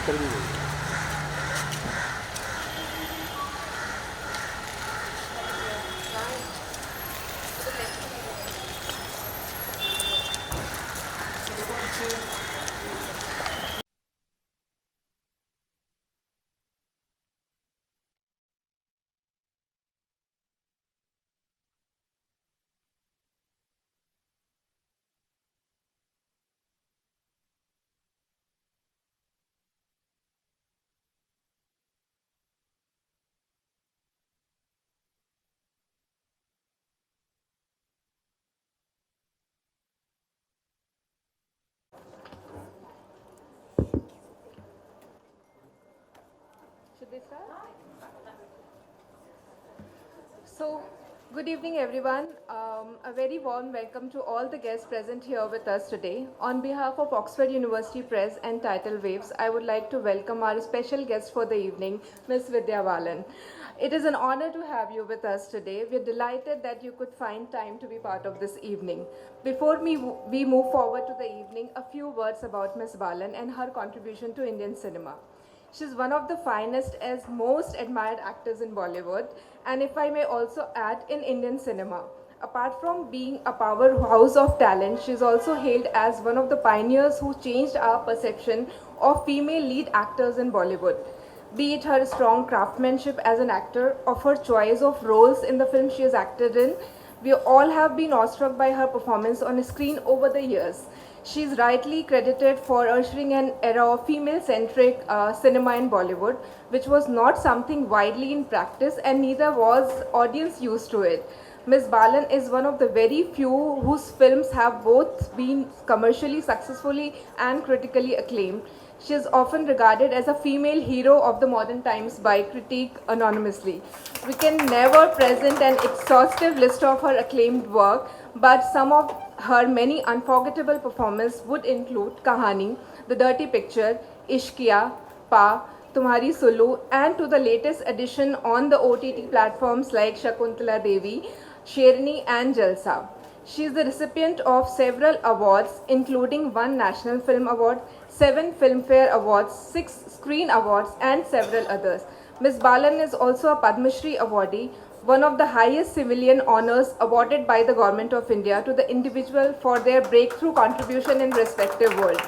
Should we start? So, good evening, everyone. A very warm welcome to all the guests present here with us today. On behalf of Oxford University Press and Tidal Waves, I would like to welcome our special guest for the evening, Ms. Vidya Balan. It is an honor to have you with us today. We're delighted that you could find time to be part of this evening. Before we move forward to the evening, a few words about Ms. Balan and her contribution to Indian cinema. She's one of the finest as most admired actors in Bollywood, and if I may also add, in Indian cinema. Apart from being a powerhouse of talent, she's also hailed as one of the pioneers who changed our perception of female lead actors in Bollywood. Be it her strong craftsmanship as an actor, or her choice of roles in the films she has acted in, we all have been awestruck by her performance on screen over the years. She is rightly credited for ushering an era of female-centric cinema in Bollywood, which was not something widely in practice and neither was audience used to it. Ms. Balan is one of the very few whose films have both been commercially successfully and critically acclaimed. She is often regarded as a female hero of the modern times by critique anonymously. We can never present an exhaustive list of her acclaimed work, but some of her many unforgettable performances would include Kahani, The Dirty Picture, Ishqiya, Pa, Tumhari Sulu, and to the latest addition on the OTT platforms like Shakuntala Devi, Sherni, and Jalsa. She is the recipient of several awards, including one National Film Award, 7 Filmfare Awards, 6 Screen Awards, and several others. Ms. Balan is also a Padma Shri awardee, one of the highest civilian honors awarded by the Government of India to the individual for their breakthrough contribution in respective world.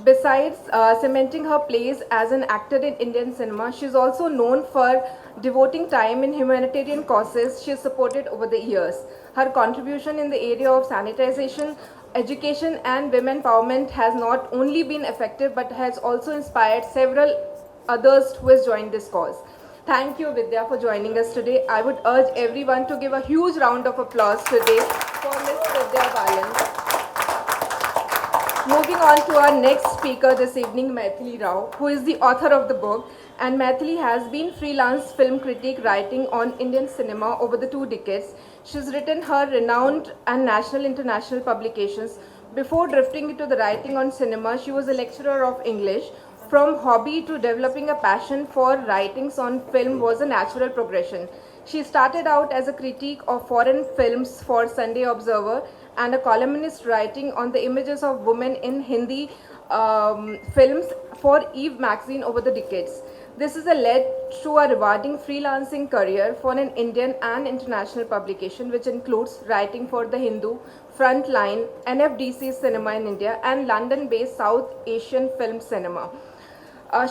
Besides cementing her place as an actor in Indian cinema, she is also known for devoting time in humanitarian causes she has supported over the years. Her contribution in the area of sanitization, education, and women empowerment has not only been effective but has also inspired several others who has joined this cause. Thank you, Vidya, for joining us today. I would urge everyone to give a huge round of applause today for Ms. Vidya Balan. Moving on to our next speaker this evening, Maithili Rao, who is the author of the book. And Maithili has been freelance film critic writing on Indian cinema over the 2 decades. She's written her renowned and national international publications. Before drifting into the writing on cinema, she was a lecturer of English. From hobby to developing a passion for writings on film was a natural progression. She started out as a critique of foreign films for Sunday Observer and a columnist writing on the images of women in Hindi films for Eve magazine over the decades. This has led to a rewarding freelancing career for an Indian and international publication, which includes writing for The Hindu, Frontline, NFDC Cinema in India, and London-based South Asian Film Cinema.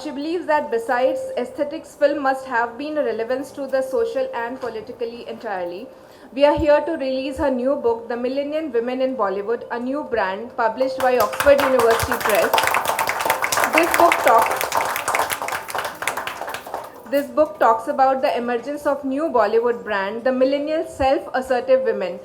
She believes that besides aesthetics, film must have been a relevance to the social and politically entirely. We are here to release her new book, The Millennial Women in Bollywood, a new brand, published by Oxford University Press. This book talks about the emergence of new Bollywood brand, the millennial self-assertive women.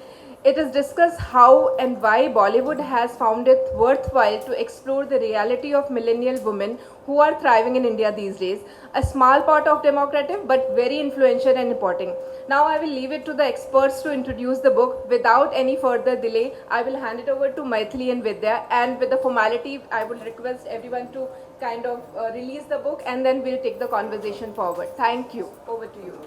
It is discussed how and why Bollywood has found it worthwhile to explore the reality of millennial women who are thriving in India these days. A small part of democratic but very influential and important. Now I will leave it to the experts to introduce the book. Without any further delay, I will hand it over to Maithili and Vidya, and with the formality, I will request everyone to kind of release the book and then we'll take the conversation forward. Thank you. Over to you.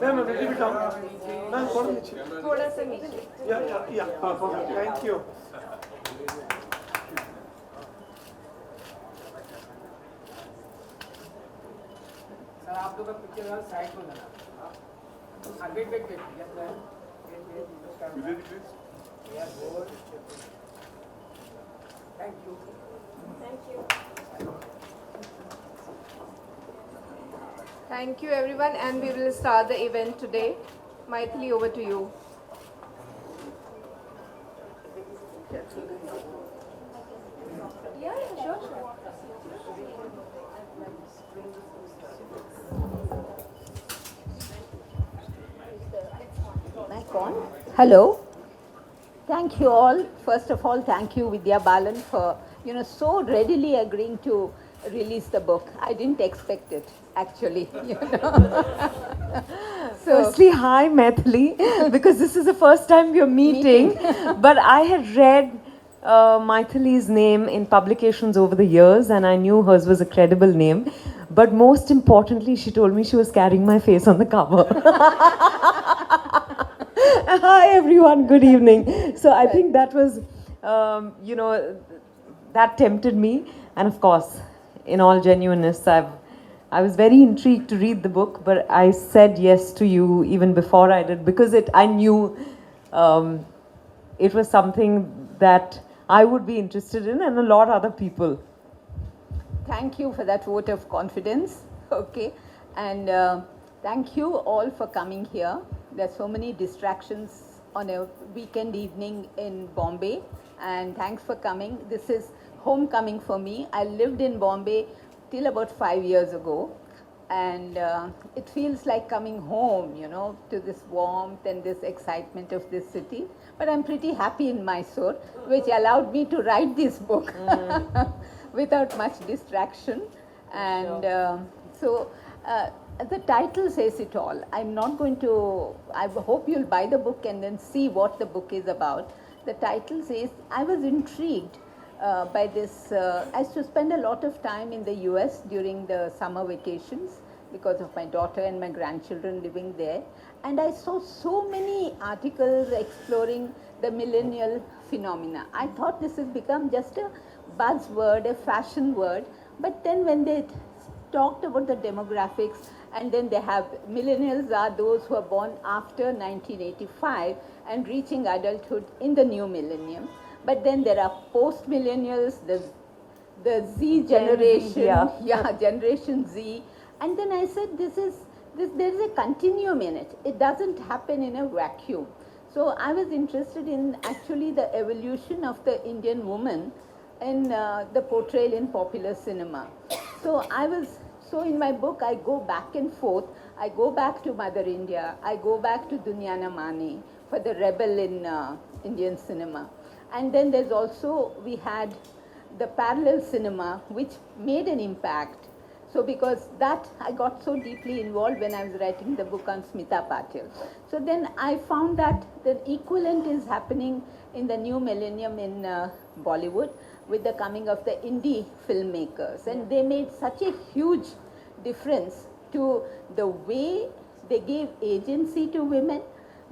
Ma'am, a little bit down. Ma'am, थोड़ा सा नीचे. yeah. Perfect. Thank you. Sir आप लोग का picture side को जाना wait yes ma'am thank you Thank you everyone, and we will start the event today. Maithili, over to you. Yeah, sure. Mic on. Hello. Thank you all. First of all, thank you, Vidya Balan, for so readily agreeing to release the book. I didn't expect it, actually. Firstly, hi Maithili, because this is the first time we are meeting. But I had read Maithili's name in publications over the years, and I knew hers was a credible name. But most importantly, she told me she was carrying my face on the cover. Hi everyone, good evening. So I think that was, that tempted me. And of course, in all genuineness, I was very intrigued to read the book, but I said yes to you even before I did, because I knew it was something that I would be interested in, and a lot of other people. Thank you for that vote of confidence. Okay. And thank you all for coming here. There's so many distractions on a weekend evening in Bombay, and thanks for coming. This is homecoming for me. I lived in Bombay till about 5 years ago, and it feels like coming home, to this warmth and this excitement of this city. But I'm pretty happy in Mysore, which allowed me to write this book without much distraction. And the title says it all. I'm not going to, I hope you'll buy the book and then see what the book is about. The title says, I was intrigued by this. I used to spend a lot of time in the US during the summer vacations because of my daughter and my grandchildren living there. And I saw so many articles exploring the millennial phenomena. I thought this has become just a buzzword, a fashion word. But then when they talked about the demographics, and then they have millennials are those who are born after 1985 and reaching adulthood in the new millennium. But then there are post-millennials, the Z generation, Generation Z. And then I said, there is a continuum in it. It doesn't happen in a vacuum. So I was interested in actually the evolution of the Indian woman in the portrayal in popular cinema. So in my book, I go back and forth. I go back to Mother India. I go back to Dunya Na Mani for the rebel in Indian cinema. And then there's also, we had the parallel cinema, which made an impact. So because that, I got so deeply involved when I was writing the book on Smita Patil. So then I found that the equivalent is happening in the new millennium in Bollywood with the coming of the indie filmmakers. And they made such a huge difference to the way they gave agency to women,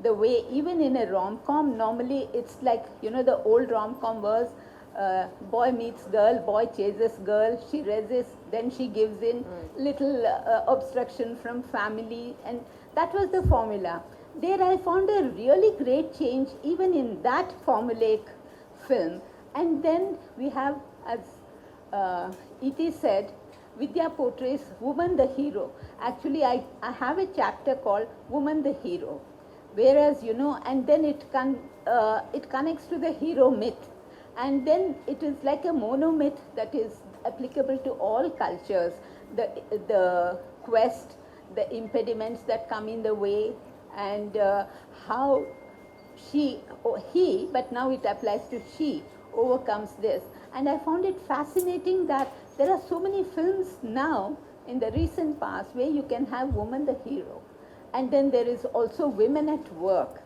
the way even in a rom-com, normally it's like, the old rom-com was boy meets girl, boy chases girl, she resists, then she gives in, little obstruction from family, and that was the formula. There I found a really great change even in that formulaic film. And then we have, as E.T. said, Vidya portrays woman the hero. Actually, I have a chapter called Woman the Hero. Whereas, and then it connects to the hero myth. And then it is like a monomyth that is applicable to all cultures. The quest, the impediments that come in the way, and how he, but now it applies to she, overcomes this. And I found it fascinating that there are so many films now in the recent past where you can have woman the hero. And then there is also women at work.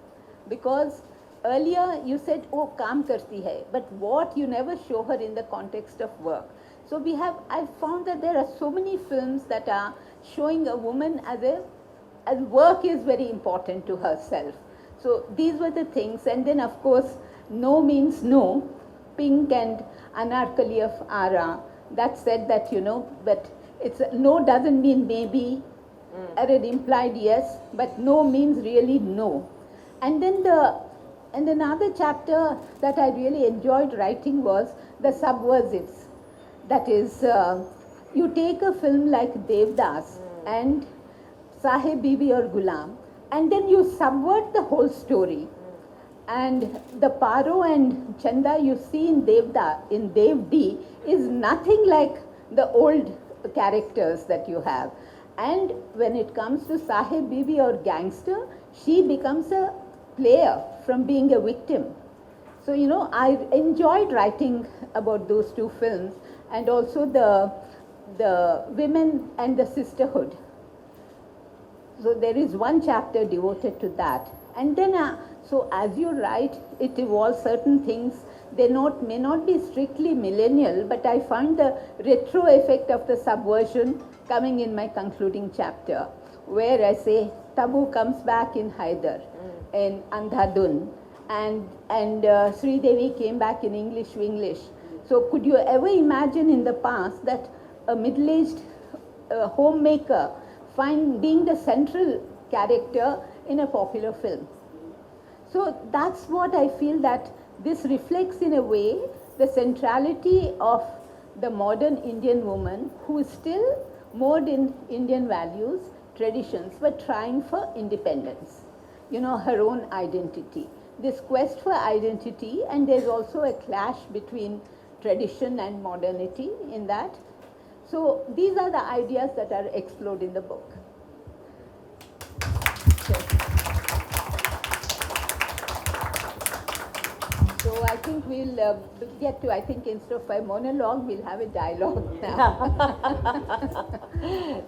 Because earlier you said, oh, kaam karti hai. But what, you never show her in the context of work. So I found that there are so many films that are showing a woman as work is very important to herself. So these were the things, and then of course, no means no. Pink and Anarkali of Ara. That said that but it's no doesn't mean maybe, or it implied yes, but no means really no. And then another chapter that I really enjoyed writing was the subversives. That is, you take a film like Devdas and Sahib Bibi or Gulam, and then you subvert the whole story. And the Paro and Chanda you see in Devdi is nothing like the old characters that you have. And when it comes to Sahib Bibi or Gangster, she becomes a player from being a victim. So, I enjoyed writing about those two films, and also the women and the sisterhood. So there is one chapter devoted to that. And then, so as you write, it evolves certain things. They may not be strictly millennial, but I find the retro effect of the subversion coming in my concluding chapter, where I say Tabu comes back in Haider, in Andhadhun, and Sri Devi came back in English. So could you ever imagine in the past that a middle-aged homemaker being the central character in a popular film? So that's what I feel, that this reflects in a way the centrality of the modern Indian woman who is still moored in Indian values, traditions, but trying for independence, her own identity. This quest for identity, and there's also a clash between tradition and modernity in that. So these are the ideas that are explored in the book. So I think we'll get to, instead of a monologue, we'll have a dialogue now.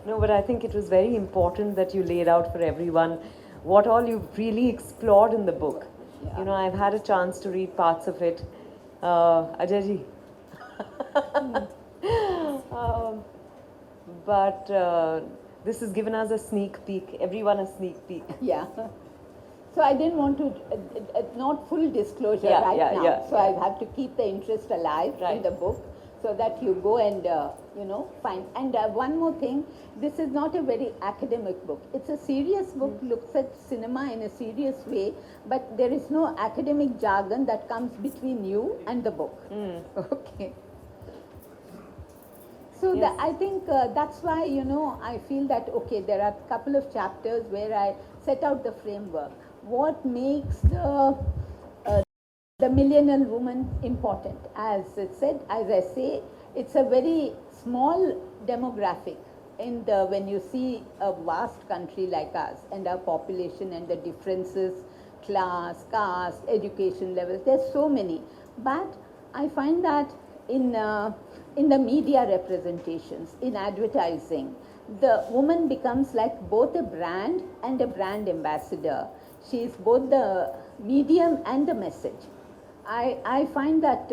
No, but I think it was very important that you laid out for everyone what all you've really explored in the book. Yeah. I've had a chance to read parts of it. Ajayji. But this has given us a sneak peek, everyone a sneak peek. Yeah. So I didn't want to, not full disclosure now. Yeah. So I have to keep the interest alive in the book, so that you go and, find. And one more thing, this is not a very academic book. It's a serious book, looks at cinema in a serious way, but there is no academic jargon that comes between you and the book. Okay. So Yes. I think that's why, I feel that, okay, there are a couple of chapters where I set out the framework. What makes the millennial woman important? As I say, it's a very small demographic when you see a vast country like us and our population and the differences, class, caste, education levels, there's so many. But I find that in the media representations, in advertising, the woman becomes like both a brand and a brand ambassador. She is both the medium and the message. I find that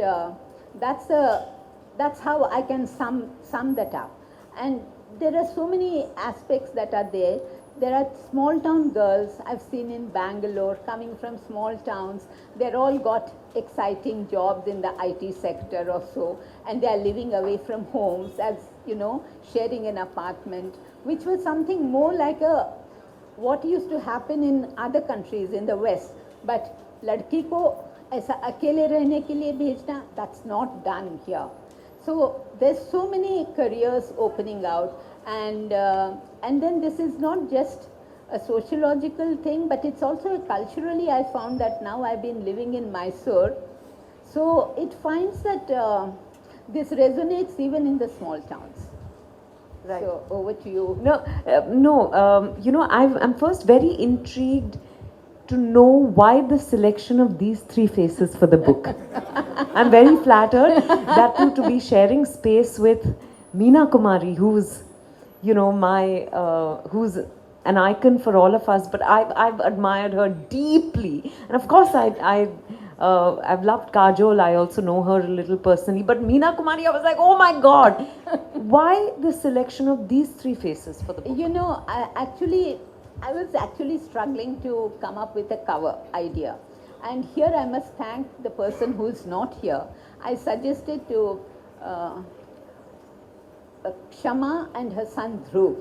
that's how I can sum that up. And there are so many aspects that are there. There are small town girls I've seen in Bangalore coming from small towns. They're all got exciting jobs in the IT sector or so, and they're living away from homes, as sharing an apartment, which was something more like what used to happen in other countries in the West. But ladki ko aisa akele rehne ke liye bhejna, that's not done here. So there's so many careers opening out, and then this is not just a sociological thing, but it's also culturally. I found that now I've been living in Mysore, so it finds that this resonates even in the small towns. Right. So over to you. I'm first very intrigued to know why the selection of these three faces for the book. I'm very flattered that to be sharing space with Meena Kumari, who's, who's an icon for all of us. But I've admired her deeply, and of course I I've loved Kajol. I also know her a little personally. But Meena Kumari, I was like, oh my God. Why the selection of these three faces for the book? You know, I was actually struggling to come up with a cover idea. And here I must thank the person who is not here. I suggested to Kshama and her son Dhruv,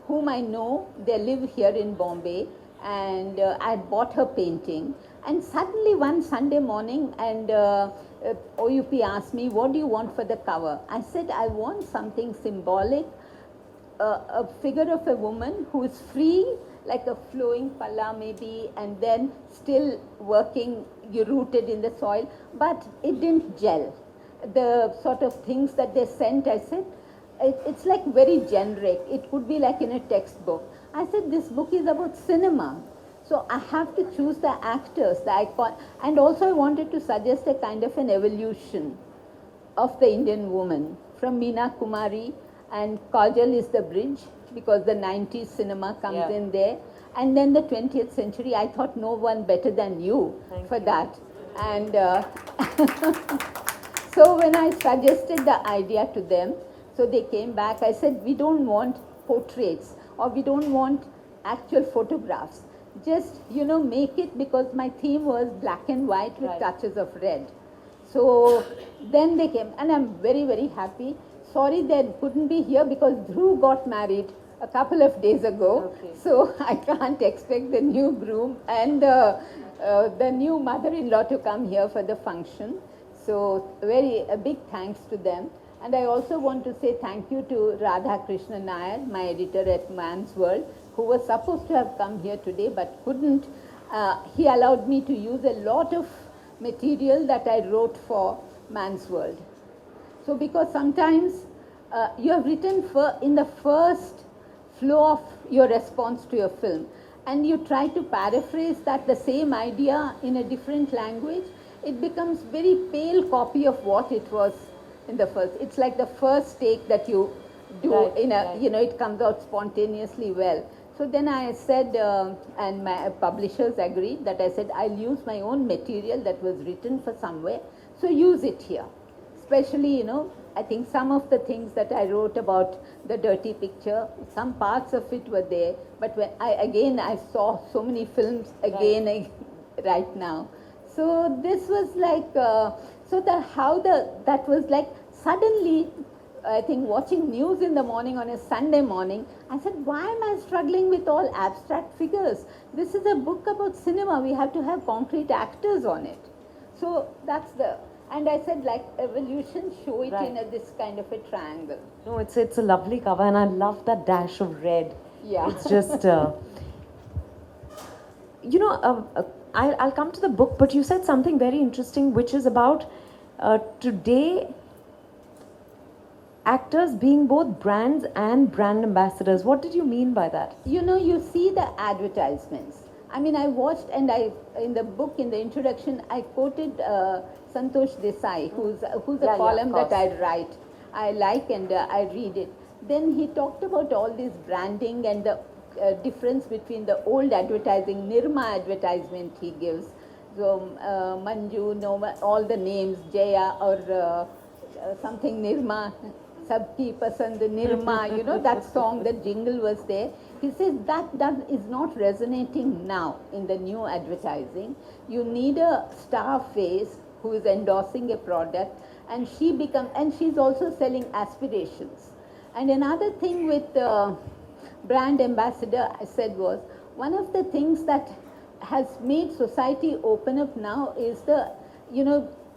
whom I know, they live here in Bombay, and I had bought her painting. And suddenly one Sunday morning, and OUP asked me, what do you want for the cover? I said, I want something symbolic, a figure of a woman who is free, like a flowing palla maybe, and then still working, you rooted in the soil, but it didn't gel. The sort of things that they sent, I said, it's like very generic. It could be like in a textbook. I said, this book is about cinema. So I have to choose the actors, the icon, and also I wanted to suggest a kind of an evolution of the Indian woman from Meena Kumari, and Kajal is the bridge because the 90s cinema comes in there, and then the 20th century. I thought no one better than you for that. And so when I suggested the idea to them, so they came back, I said, we don't want portraits or we don't want actual photographs. Just, you know, make it, because my theme was black and white with touches of red. So then they came, and I'm very, very happy. Sorry they couldn't be here because Dhruv got married a couple of days ago. Okay. So I can't expect the new groom and the new mother-in-law to come here for the function. So a big thanks to them. And I also want to say thank you to Radha Krishna Nair, my editor at Man's World, who was supposed to have come here today but couldn't. He allowed me to use a lot of material that I wrote for Man's World. So because sometimes you have written in the first flow of your response to your film, and you try to paraphrase the same idea in a different language, it becomes very pale copy of what it was in the first. It's like the first take that you do you know, it comes out spontaneously well. So then I said, and my publishers agreed, that I said, I'll use my own material that was written for somewhere, so use it here. Especially, you know, I think some of the things that I wrote about the dirty picture, some parts of it were there, but when I saw so many films again right now. So this was like, that was like suddenly, I think watching news in the morning on a Sunday morning, I said, why am I struggling with all abstract figures? This is a book about cinema. We have to have concrete actors on it. So that's and I said, like, evolution, show it in this kind of a triangle. No, it's a lovely cover, and I love that dash of red. Yeah. It's just, you know, I'll come to the book, but you said something very interesting, which is about today actors being both brands and brand ambassadors. What did you mean by that? You know, you see the advertisements. I mean, I watched, and in the book, in the introduction, I quoted Santosh Desai, who's a column that I write. I like and I read it. Then he talked about all this branding and the difference between the old advertising, Nirma advertisement he gives. So Manju, Noma, all the names, Jaya or something Nirma, Sabki Pasand Nirma, you know, that song, that jingle was there. He says that is not resonating now in the new advertising. You need a star face who is endorsing a product, and she's also selling aspirations. And another thing with brand ambassador, I said, was one of the things that has made society open up now is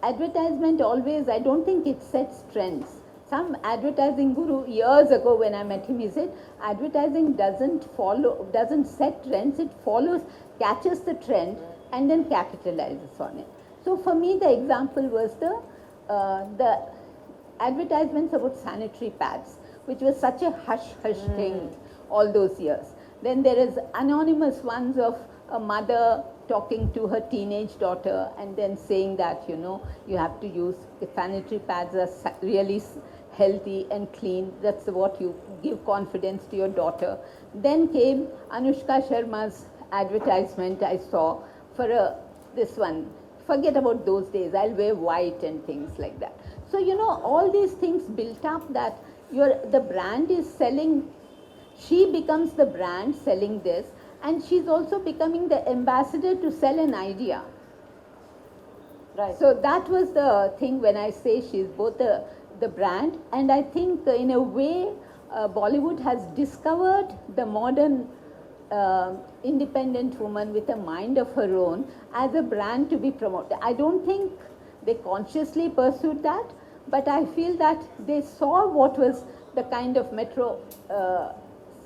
advertisement always, I don't think it sets trends. Some advertising guru years ago when I met him, he said, advertising doesn't set trends, it catches the trend and then capitalizes on it. So for me, the example was the advertisements about sanitary pads, which was such a hush-hush thing all those years. Then there is anonymous ones of a mother talking to her teenage daughter and then saying that, you know, you have to use the sanitary pads are really healthy and clean. That's what you give confidence to your daughter. Then came Anushka Sharma's advertisement I saw for this one, forget about those days. I'll wear white and things like that. So, all these things built up that the brand is selling, she becomes the brand selling this, and she's also becoming the ambassador to sell an idea. Right. So that was the thing when I say she's both the brand, and I think in a way Bollywood has discovered the modern independent woman with a mind of her own as a brand to be promoted. I don't think they consciously pursued that, but I feel that they saw what was the kind of metro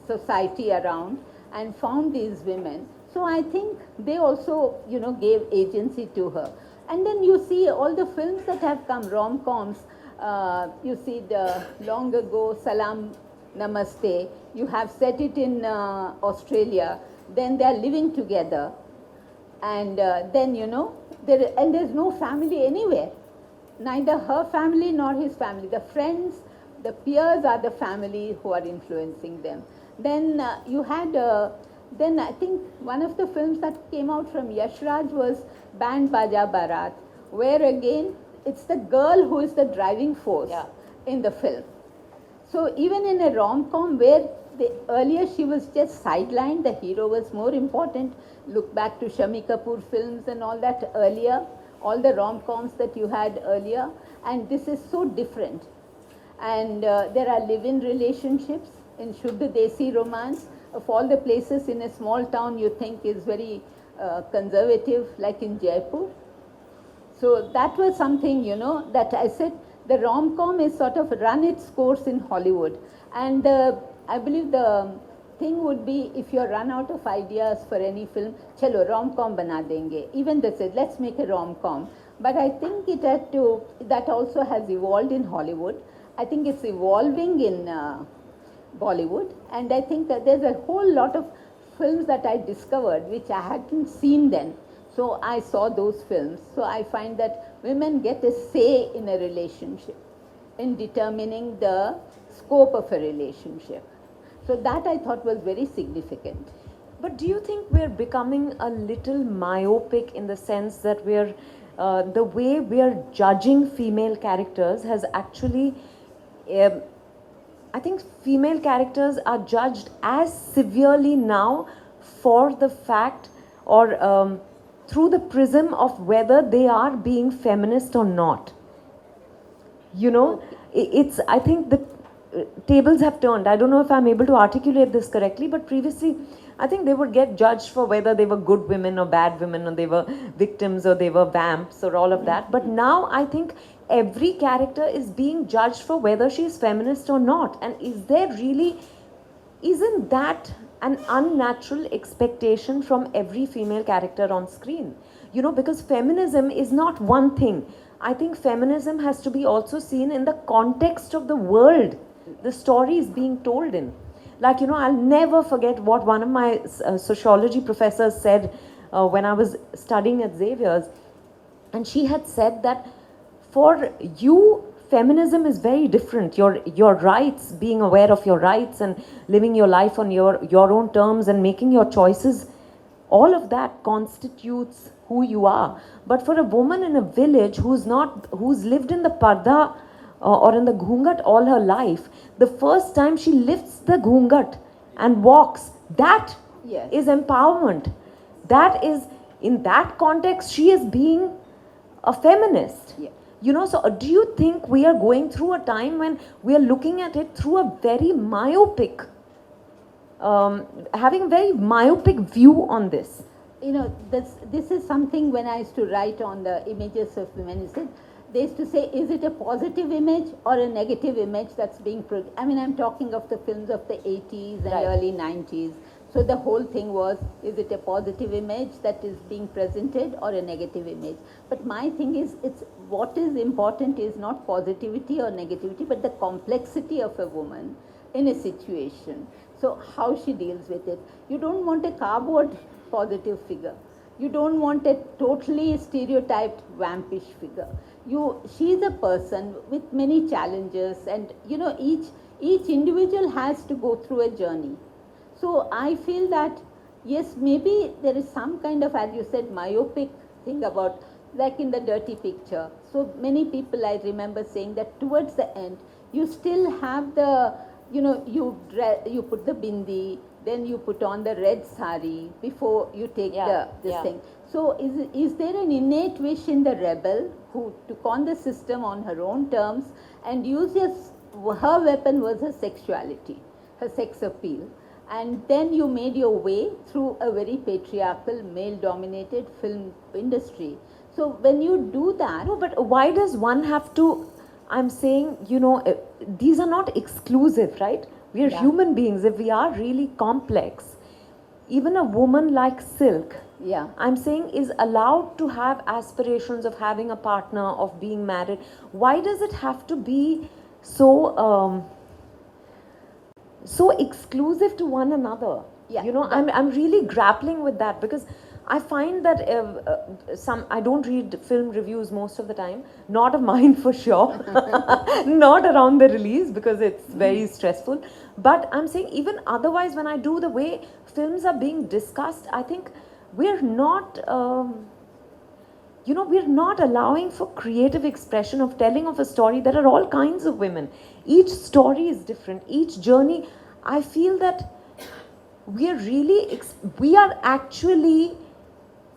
society around and found these women. So I think they also, gave agency to her. And then you see all the films that have come, rom-coms, you see the long ago Salam Namaste, you have set it in Australia, then they are living together, and then there's no family anywhere, neither her family nor his family. The friends, the peers are the family who are influencing them. Then you had then I think one of the films that came out from Yash Raj was Band Baja Barat, where again it's the girl who is the driving force in the film. So even in a rom-com where earlier she was just sidelined, the hero was more important. Look back to Shami Kapoor films and all that earlier, all the rom-coms that you had earlier, and this is so different. And there are live-in relationships in Shuddha Desi romance. Of all the places in a small town you think is very conservative, like in Jaipur. So that was something, that I said the rom-com is sort of run its course in Hollywood. And I believe the thing would be, if you're run out of ideas for any film, chalo rom-com bana denge. Even they said, let's make a rom-com. But I think that also has evolved in Hollywood. I think it's evolving in Bollywood, and I think that there's a whole lot of films that I discovered which I hadn't seen then. So I saw those films. So I find that women get a say in a relationship, in determining the scope of a relationship. So that I thought was very significant. But do you think we're becoming a little myopic in the sense that the way we are judging female characters has actually, I think female characters are judged as severely now for the fact or through the prism of whether they are being feminist or not. I think the tables have turned. I don't know if I'm able to articulate this correctly, but previously I think they would get judged for whether they were good women or bad women, or they were victims or they were vamps or all of that. But now I think every character is being judged for whether she is feminist or not. And isn't that an unnatural expectation from every female character on screen? Because feminism is not one thing. I think feminism has to be also seen in the context of the world the story is being told in. Like, I'll never forget what one of my sociology professors said when I was studying at Xavier's. And she had said that for you, feminism is very different. Your rights, being aware of your rights and living your life on your own terms and making your choices, all of that constitutes who you are. But for a woman in a village who's lived in the parda or in the ghungat all her life, the first time she lifts the ghungat and walks, that is empowerment. That is, in that context, she is being a feminist. So do you think we are going through a time when we are looking at it through a very myopic, having a very myopic view on this? This is something when I used to write on the images of women, they used to say, is it a positive image or a negative image that's being I'm talking of the films of the 80s and early 90s. So the whole thing was, is it a positive image that is being presented or a negative image? But my thing is, what is important is not positivity or negativity, but the complexity of a woman in a situation. So how she deals with it. You don't want a cardboard positive figure. You don't want a totally stereotyped vampish figure. She's a person with many challenges, and each individual has to go through a journey. So I feel that yes, maybe there is some kind of, as you said, myopic thing about like in the dirty picture. So many people I remember saying that towards the end, you still have the, you put the bindi, then you put on the red sari before you take this thing. So is there an innate wish in the rebel who took on the system on her own terms and uses her weapon was her sexuality, her sex appeal, and then you made your way through a very patriarchal, male-dominated film industry. So when you do that... No, but why does one have to... I'm saying, these are not exclusive, right? We are human beings. If we are really complex, even a woman like Silk, I'm saying, is allowed to have aspirations of having a partner, of being married. Why does it have to be so exclusive to one another? I'm really grappling with that, because I find that I don't read film reviews most of the time, not of mine for sure, not around the release because it's very stressful. But I'm saying even otherwise, when I do, the way films are being discussed, I think we're not, we're not allowing for creative expression of telling of a story. There are all kinds of women. Each story is different. Each journey, I feel that we are actually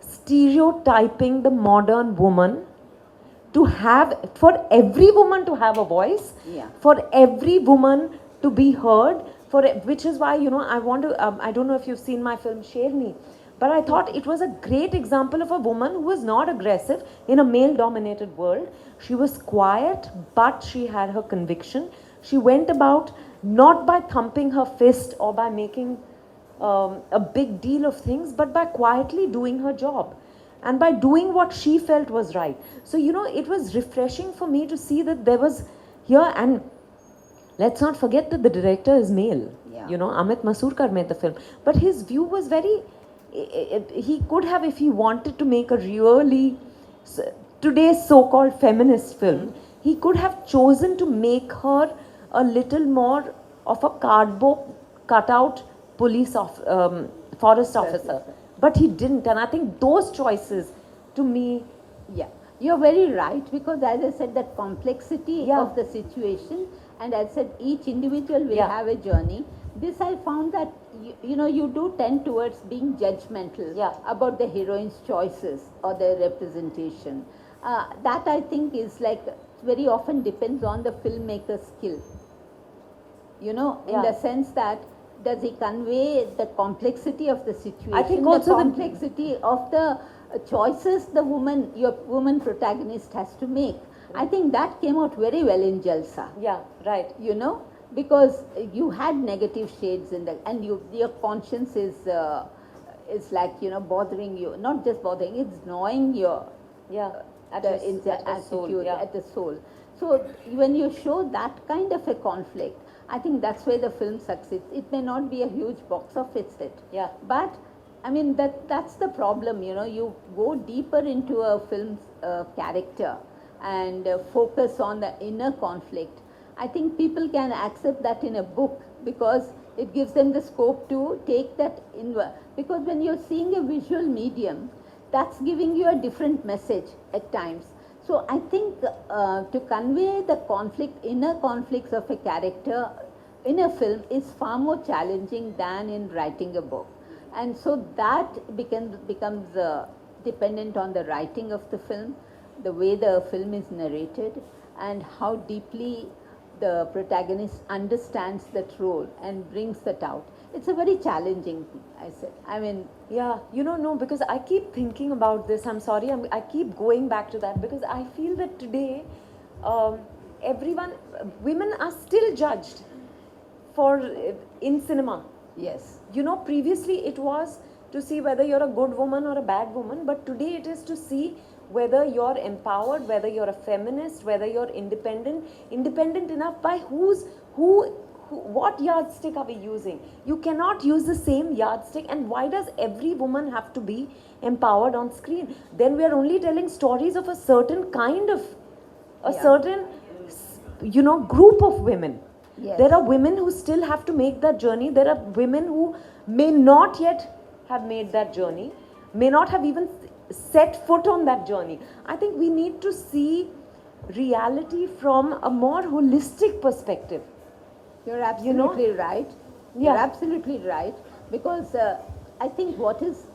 stereotyping the modern woman to have, for every woman to have a voice, for every woman to be heard, which is why, I want to, I don't know if you've seen my film Sherni, but I thought it was a great example of a woman who was not aggressive in a male-dominated world. She was quiet, but she had her conviction. She went about not by thumping her fist or by making a big deal of things, but by quietly doing her job and by doing what she felt was right. So, it was refreshing for me to see that there was here, and let's not forget that the director is male. Amit Masurkar made the film, but his view was very, he could have, if he wanted to make a really, today's so-called feminist film, he could have chosen to make her a little more of a cardboard cutout forest officer, but he didn't, and I think those choices, to me, you're very right, because as I said, that complexity of the situation, and as I said, each individual will have a journey. This I found that you do tend towards being judgmental about the heroine's choices or their representation. That I think is like very often depends on the filmmaker's skill. In the sense that, does he convey the complexity of the situation, I think also the complexity of the choices your woman protagonist has to make. I think that came out very well in Jalsa. Because you had negative shades in and your conscience is like, bothering you, not just bothering, it's gnawing your at the soul. So when you show that kind of a conflict, I think that's where the film succeeds. It may not be a huge box office hit, but I mean that's the problem. You go deeper into a film's character and focus on the inner conflict. I think people can accept that in a book because it gives them the scope to take that inward. Because when you're seeing a visual medium, that's giving you a different message at times. So I think to convey the inner conflicts of a character in a film is far more challenging than in writing a book. And so that becomes dependent on the writing of the film, the way the film is narrated, and how deeply the protagonist understands that role and brings that out. It's a very challenging thing, I said. I mean... no, because I keep thinking about this. I'm sorry, I keep going back to that because I feel that today, women are still judged in cinema. Yes. Previously it was to see whether you're a good woman or a bad woman, but today it is to see whether you're empowered, whether you're a feminist, whether you're independent enough by what yardstick are we using? You cannot use the same yardstick, and why does every woman have to be empowered on screen? Then we are only telling stories of a certain kind of, certain, group of women. Yes. There are women who still have to make that journey. There are women who may not yet have made that journey, may not have even set foot on that journey. I think we need to see reality from a more holistic perspective. You're absolutely right. Yeah. You're absolutely right. Because I think what is,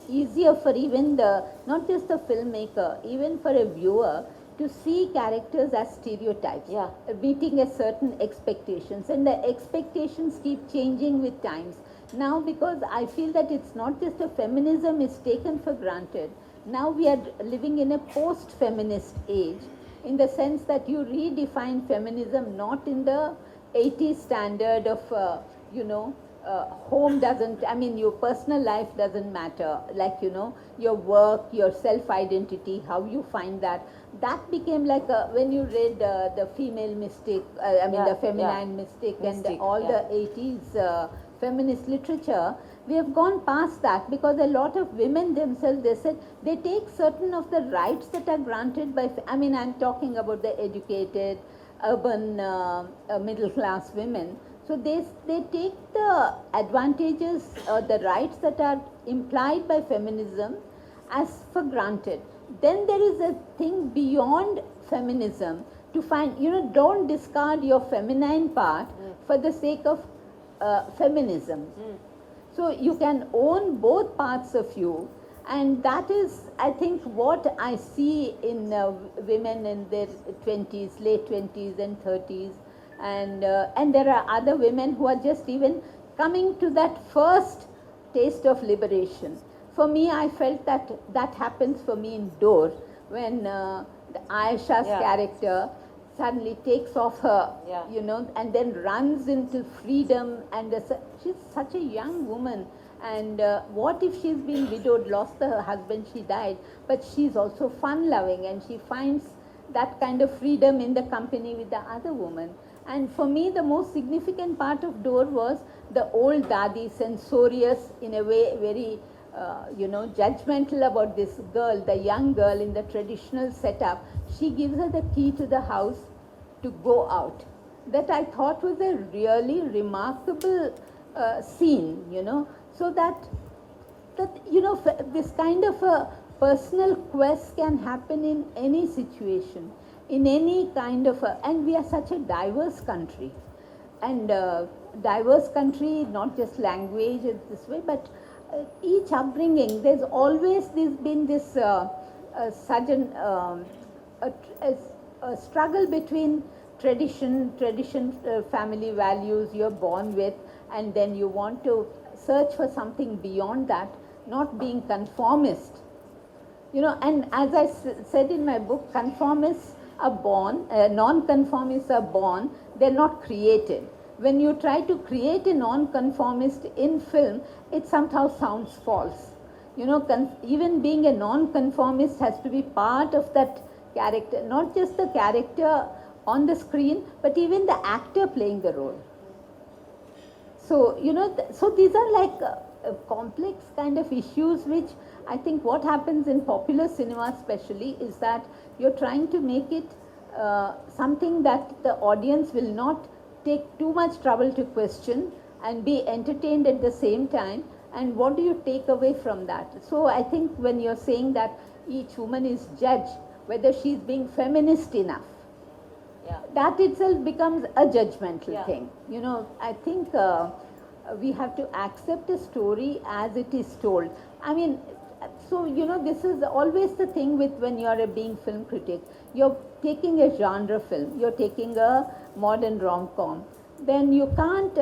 easier for even not just the filmmaker, even for a viewer, to see characters as stereotypes, Yeah. meeting a certain expectations, and the expectations keep changing with times. Now, because I feel that it's not just a feminism is taken for granted. Now we are living in a post-feminist age, in the sense that you redefine feminism not in the 80s standard of, home doesn't, your personal life doesn't matter, like, your work, your self-identity, how you find that. That became like when you read the female mystic, the feminine mystic and all the 80s feminist literature, we have gone past that, because a lot of women themselves, they said, they take certain of the rights that are granted by, I'm talking about the educated, urban, middle class women. So they take the advantages or the rights that are implied by feminism as for granted. Then there is a thing beyond feminism to find, don't discard your feminine part for the sake of feminism. So you can own both parts of you, and that is, I think, what I see in women in their 20s, late 20s and 30s, and there are other women who are just even coming to that first taste of liberation. For me, I felt that happens for me in Door, when Aisha's character suddenly takes off her, and then runs into freedom, and she's such a young woman. And what if she's been widowed, lost her husband, she died, but she's also fun-loving, and she finds that kind of freedom in the company with the other woman. And for me, the most significant part of Door was the old Dadi, censorious, in a way, very, judgmental about this girl, the young girl in the traditional setup. She gives her the key to the house to go out. That I thought was a really remarkable scene, so that this kind of a personal quest can happen in any situation, in any kind of and we are such a diverse country, and diverse country, not just language this way, but each upbringing, there's always been this sudden a struggle between tradition, family values you're born with, and then you want to search for something beyond that, not being conformist. And as I said in my book, conformists are born, non-conformists are born, they're not created. When you try to create a non-conformist in film, it somehow sounds false. Even being a non-conformist has to be part of that character, not just the character on the screen, but even the actor playing the role. So, so these are like complex kind of issues, which I think what happens in popular cinema especially is that you're trying to make it something that the audience will not take too much trouble to question and be entertained at the same time. And what do you take away from that? So I think when you're saying that each woman is judged whether she's being feminist enough, that itself becomes a judgmental thing. I think we have to accept a story as it is told. So, this is always the thing with when you're a being film critic. You're taking a genre film, you're taking a modern rom-com. Then you can't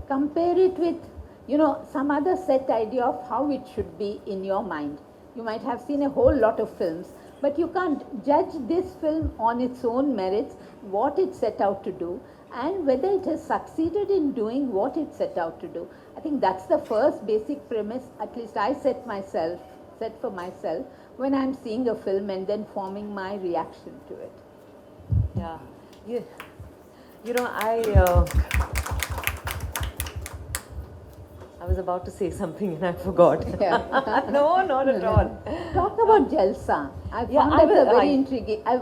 compare it with, some other set idea of how it should be in your mind. You might have seen a whole lot of films, but you can't judge this film on its own merits, what it set out to do, and whether it has succeeded in doing what it set out to do. I think that's the first basic premise, at least I set for myself when I'm seeing a film and then forming my reaction to it. Yeah. I was about to say something and I forgot. No, not at all. Talk about Jalsa. I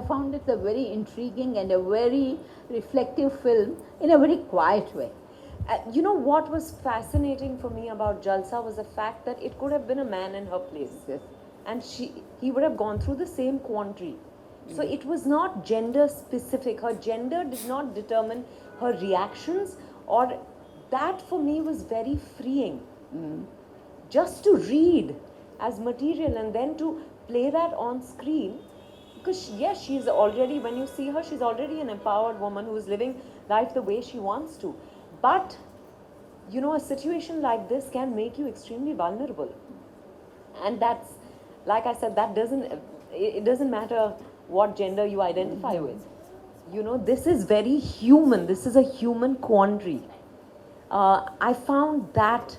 found it a very intriguing and a very reflective film in a very quiet way. What was fascinating for me about Jalsa was the fact that it could have been a man in her place. Yes. and he would have gone through the same quandary. So it was not gender specific. Her gender did not determine her reactions, or that for me was very freeing. Just to read as material and then to play that on screen, because yes, she's already, when you see her, she's already an empowered woman who is living life the way she wants to. But you know, a situation like this can make you extremely vulnerable. And that's, like I said, it doesn't matter what gender you identify with. You know, this is very human. This is a human quandary. I found that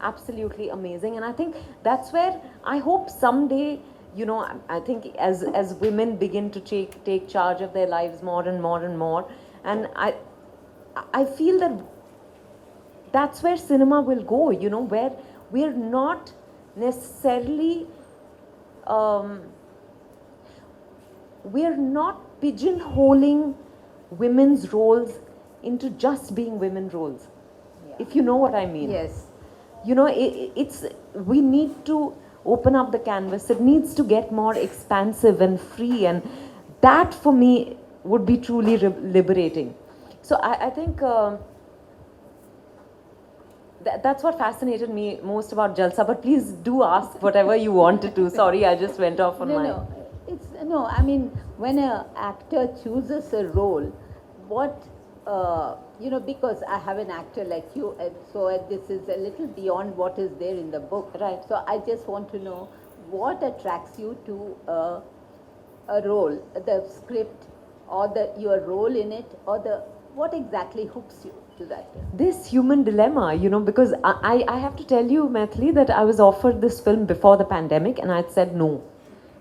absolutely amazing, and I think that's where I hope someday, you know, I think as women begin to take charge of their lives more and more and more, and I feel that that's where cinema will go, you know, where we're not necessarily we're not pigeonholing women's roles into just being women roles. If you know what I mean. Yes. You know, we need to open up the canvas. It needs to get more expansive and free, and that for me would be truly liberating. So I think that's what fascinated me most about Jalsa. But please do ask whatever you wanted to. Sorry, I just went off on my... No, I mean, when an actor chooses a role, what, you know, because I have an actor like you, and so this is a little beyond what is there in the book. Right. So I just want to know what attracts you to a role, the script, or your role in it, or what exactly hooks you to that? This human dilemma, you know, because I have to tell you, Maithili, that I was offered this film before the pandemic, and I'd said no.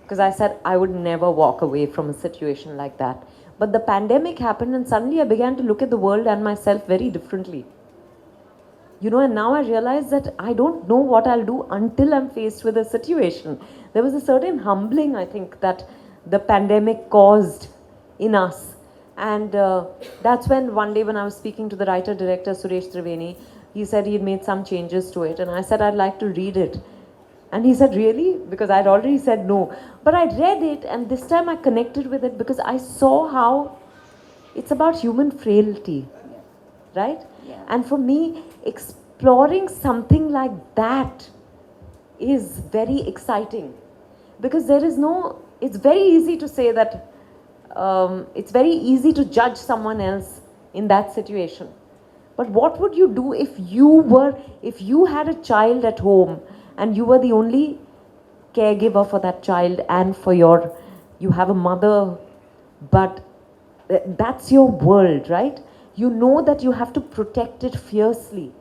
Because I said I would never walk away from a situation like that. But the pandemic happened, and suddenly I began to look at the world and myself very differently. You know, and now I realize that I don't know what I'll do until I'm faced with a situation. There was a certain humbling, I think, that the pandemic caused in us. And that's when one day when I was speaking to the writer-director Suresh Triveni, he said he had made some changes to it. And I said, I'd like to read it. And he said, really? Because I'd already said no. But I read it, and this time I connected with it because I saw how it's about human frailty, right? Yeah. And for me, exploring something like that is very exciting. Because it's very easy to say that, it's very easy to judge someone else in that situation. But what would you do if you had a child at home, and you were the only caregiver for that child, and you have a mother, but that's your world, right? You know that you have to protect it fiercely.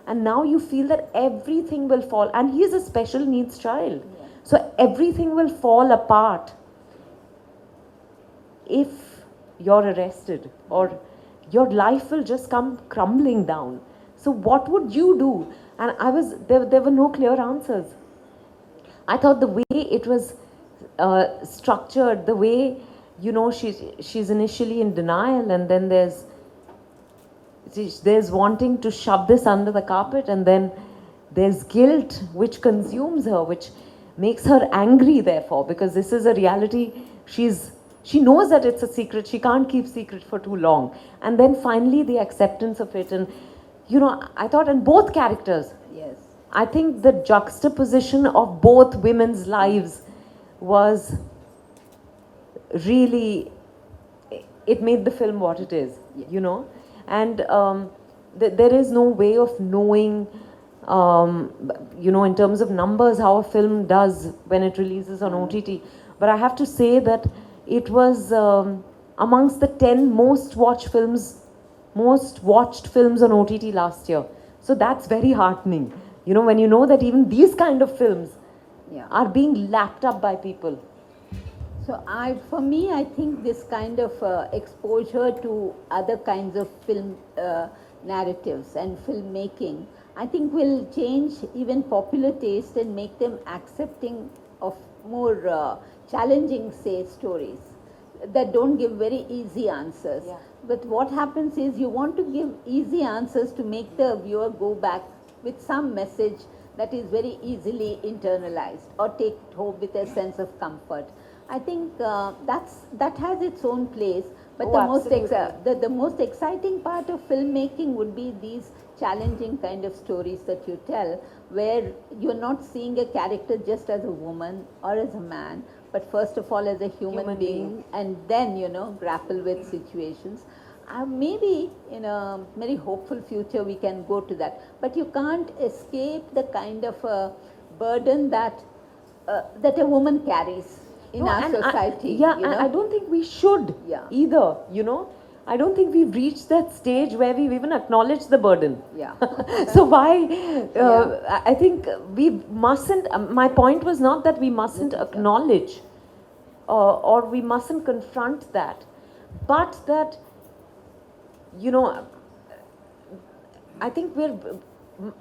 And now you feel that everything will fall, and he is a special needs child. Yeah. So everything will fall apart if you're arrested, or your life will just come crumbling down. So what would you do? And there were no clear answers. I thought the way it was structured, the way, you know, she's initially in denial, and then there's wanting to shove this under the carpet, and then there's guilt which consumes her, which makes her angry, therefore, because this is a reality. She knows that it's a secret. She can't keep secret for too long. And then finally the acceptance of it. And you know, I thought, and both characters. Yes. I think the juxtaposition of both women's lives was really, it made the film what it is, you know. And there is no way of knowing, you know, in terms of numbers, how a film does when it releases on OTT. But I have to say that it was amongst the 10 most watched films on OTT last year. So that's very heartening. You know, when you know that even these kind of films are being lapped up by people. So for me, I think this kind of exposure to other kinds of film narratives and filmmaking, I think will change even popular taste and make them accepting of more challenging, say, stories that don't give very easy answers. Yeah. But what happens is you want to give easy answers to make the viewer go back with some message that is very easily internalized or take home with a sense of comfort. I think that has its own place, but the most exciting part of filmmaking would be these challenging kind of stories that you tell, where you're not seeing a character just as a woman or as a man, but first of all as a human being, and then grapple with situations. Maybe in a very hopeful future we can go to that, but you can't escape the kind of burden that that a woman carries in our society. And I don't think we should either, I don't think we've reached that stage where we've even acknowledged the burden. Yeah. So why, I think we mustn't, my point was not that we mustn't acknowledge or we mustn't confront that, but that, I think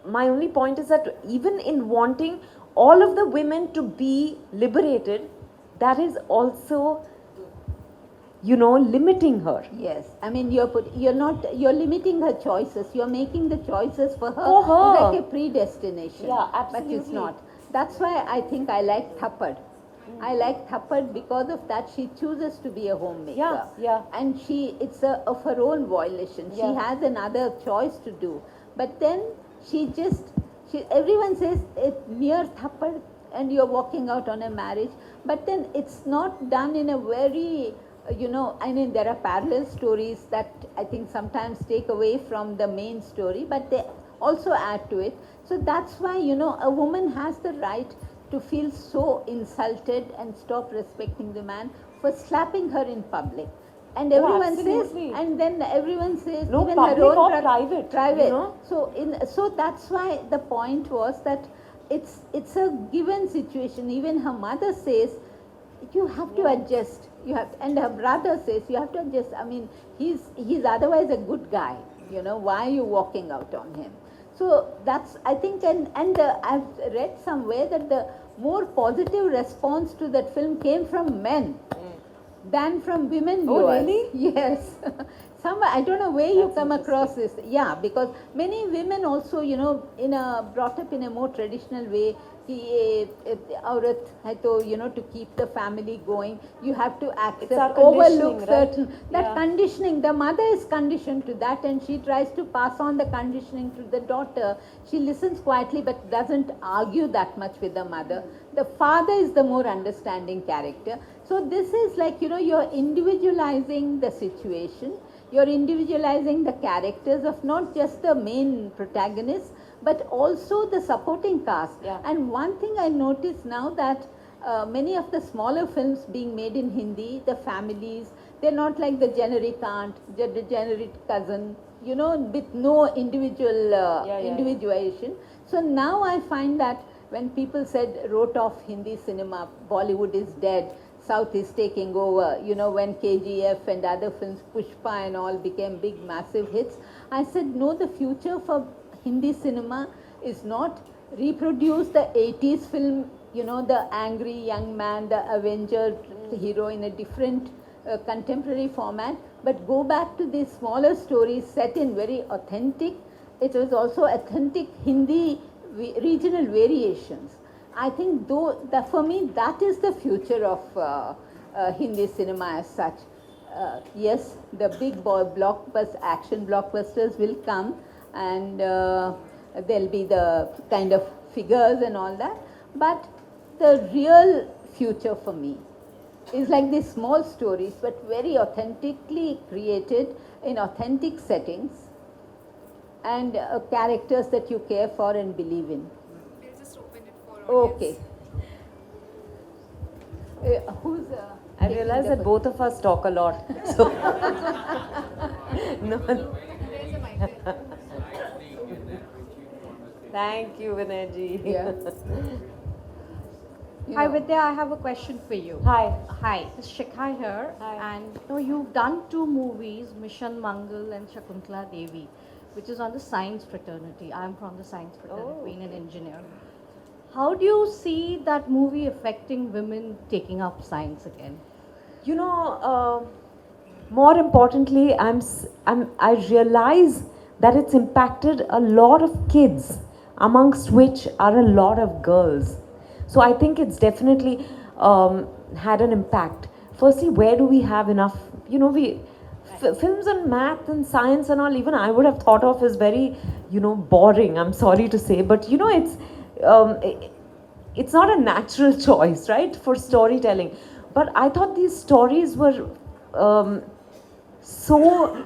my only point is that even in wanting all of the women to be liberated, that is also, limiting her. Yes, I mean you're limiting her choices. You're making the choices for her. For her. Like a predestination. Yeah, absolutely. But it's not. That's why I think I like Thappad. I like Thappad because of that. She chooses to be a homemaker. Yeah. And it's of her own volition. She has another choice to do. But then everyone says it's near Thappad and you're walking out on a marriage. But then it's not done in a very, I mean, there are parallel stories that I think sometimes take away from the main story, but they also add to it. So that's why, a woman has the right to feel so insulted and stop respecting the man for slapping her in public. And everyone says, and then everyone says, no, even public her own or private. So that's why the point was that it's a given situation. Even her mother says, you have to adjust. And her brother says, you have to adjust. I mean, he's otherwise a good guy. Why are you walking out on him? So that's, I think, and I've read somewhere that the more positive response to that film came from men than from women viewers. Oh, really? Yes. I don't know where you come across this. Yeah, because many women also, brought up in a more traditional way. औरत है तो to keep the family going, you have to accept, overlook certain conditioning. The mother is conditioned to that, and she tries to pass on the conditioning to the daughter. She listens quietly but doesn't argue that much with the mother. The father is the more understanding character. So this is like, you're individualizing the situation, you're individualizing the characters of not just the main protagonist, but also the supporting cast. Yeah. And one thing I notice now that many of the smaller films being made in Hindi, the families, they're not like the generic aunt, the generic cousin, with no individual individuation. So now I find that when people wrote off Hindi cinema, Bollywood is dead, South is taking over, when KGF and other films, Pushpa and all became big, massive hits, I said, no, the future for Hindi cinema is not reproduce the 80s film, the angry young man, the Avenger hero in a different contemporary format, but go back to these smaller stories set in very authentic, it was also authentic Hindi regional variations. I think for me that is the future of Hindi cinema as such. Yes, the big action blockbusters will come, and there'll be the kind of figures and all that, but the real future for me is like these small stories, but very authentically created in authentic settings, and characters that you care for and believe in. We'll just open it for Okay. I realize that both of us talk a lot. So no. There's a mic there. Thank you, Vinayji. Yeah. Hi Vidya, I have a question for you. Hi. Hi, it's Shikha here. Hi. And you've done 2 movies, Mission Mangal and Shakuntala Devi, which is on the science fraternity. I'm from the science fraternity, being an engineer. How do you see that movie affecting women taking up science again? More importantly, I realize that it's impacted a lot of kids amongst which are a lot of girls. So I think it's definitely had an impact. Firstly, where do we have enough, films on math and science and all, even I would have thought of as very, boring, I'm sorry to say, but um, it's not a natural choice, right, for storytelling. But I thought these stories were so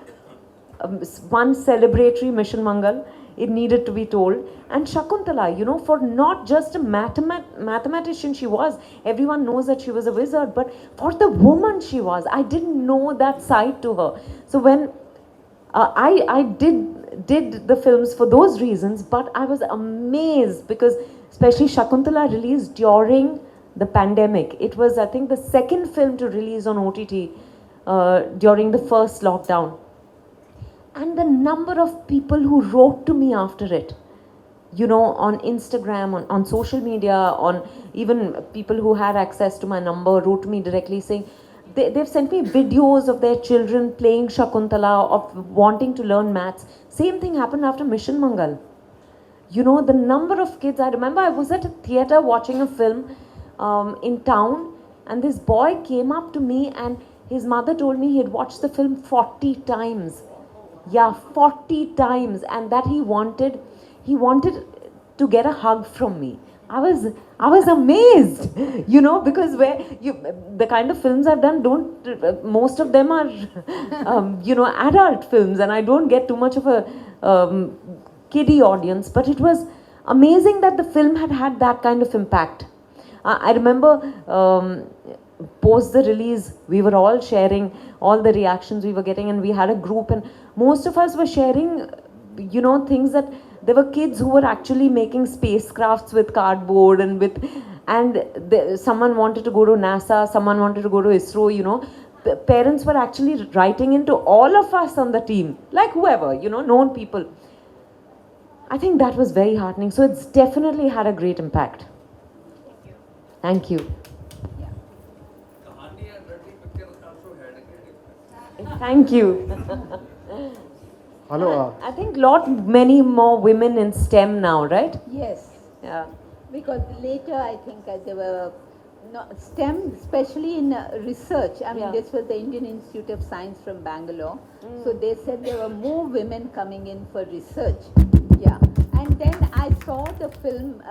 one celebratory Mission Mangal, it needed to be told. And Shakuntala, for not just a mathematician she was, everyone knows that she was a wizard, but for the woman she was, I didn't know that side to her. So when I did the films for those reasons, but I was amazed because especially Shakuntala released during the pandemic. It was, I think, the second film to release on OTT during the first lockdown. And the number of people who wrote to me after it, on Instagram, on social media, on even people who had access to my number wrote to me directly saying, they've sent me videos of their children playing Shakuntala, of wanting to learn maths. Same thing happened after Mission Mangal. The number of kids, I remember I was at a theatre watching a film in town, and this boy came up to me and his mother told me he had watched the film 40 times. Yeah, 40 times, and that he wanted to get a hug from me. I was amazed, because the kind of films I've done most of them are, adult films, and I don't get too much of a kiddie audience, but it was amazing that the film had that kind of impact. I remember post the release, we were all sharing all the reactions we were getting, and we had a group, and most of us were sharing, things that there were kids who were actually making spacecrafts with cardboard someone wanted to go to NASA, someone wanted to go to ISRO, parents were actually writing into all of us on the team, like whoever, known people. I think that was very heartening. So it's definitely had a great impact. Thank you. Thank you. Hello. I think many more women in STEM now, right? Yes. Yeah. Because later I think there were STEM, especially in research. I mean, Yeah. this was the Indian Institute of Science from Bangalore. So they said there were more women coming in for research. Yeah. And then I saw the film.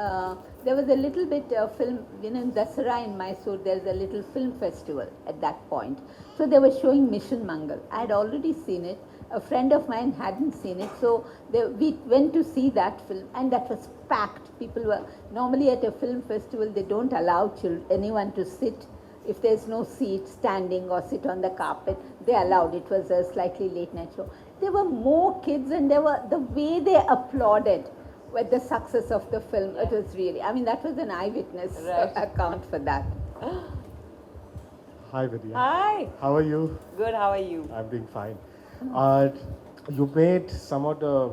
There was a little bit of film, in Dasara in Mysore. There's a little film festival at that point. So they were showing Mission Mangal. I had already seen it. A friend of mine hadn't seen it, so we went to see that film, and that was packed. People were normally at a film festival, they don't allow anyone to sit. If there's no seat, standing or sit on the carpet, they allowed. It was a slightly late night show. There were more kids, and the way they applauded with the success of the film. It was really, that was an eyewitness account for that. Hi, Vidya. Hi. How are you? Good, how are you? I'm doing fine. You made some of the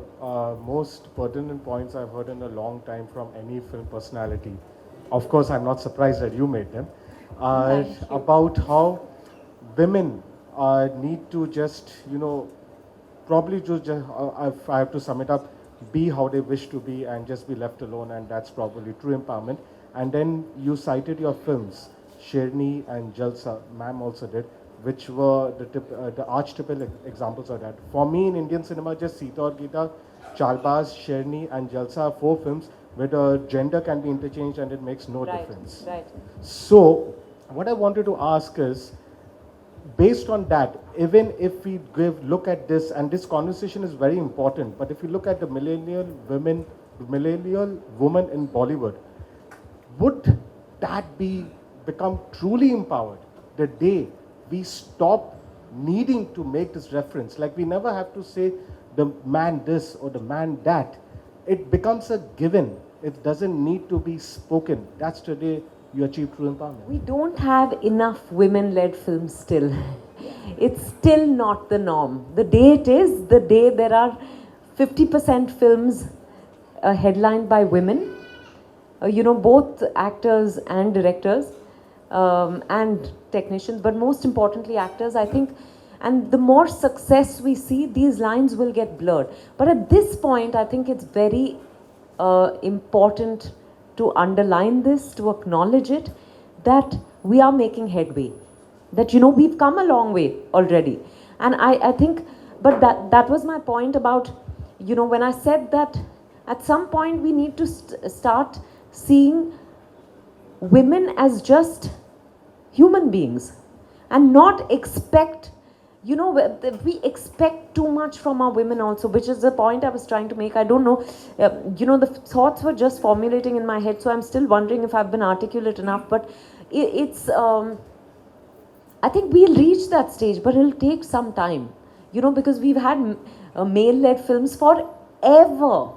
most pertinent points I've heard in a long time from any film personality. Of course, I'm not surprised that you made them. About how women need to just, probably just, if I have to sum it up, be how they wish to be and just be left alone, and that's probably true empowerment. And then you cited your films, Sherni and Jalsa, ma'am also did, which were the archetypal examples of that. For me in Indian cinema, just Sita or Gita, Chalbaz, Sherni and Jalsa are 4 films where the gender can be interchanged and it makes no difference. Right. So, what I wanted to ask is, based on that, even if we look at this, and this conversation is very important, but if you look at the millennial woman in Bollywood, would that become truly empowered the day we stop needing to make this reference? Like, we never have to say the man this or the man that. It becomes a given. It doesn't need to be spoken. That's the day you achieve true empowerment. We don't have enough women-led films still. It's still not the norm. The day it is, the day there are 50% films headlined by women, both actors and directors and technicians, but most importantly actors, I think. And the more success we see, these lines will get blurred. But at this point, I think it's very important to underline this, to acknowledge it, that we are making headway. That, you know, we've come a long way already. And I think, but that was my point about, you know, when I said that at some point we need to start seeing women as just human beings and not expect, you know, we expect too much from our women also, which is the point I was trying to make. I don't know, you know, the thoughts were just formulating in my head, so I'm still wondering if I've been articulate enough, but it's I think we'll reach that stage, but it'll take some time, you know, because we've had male-led films forever,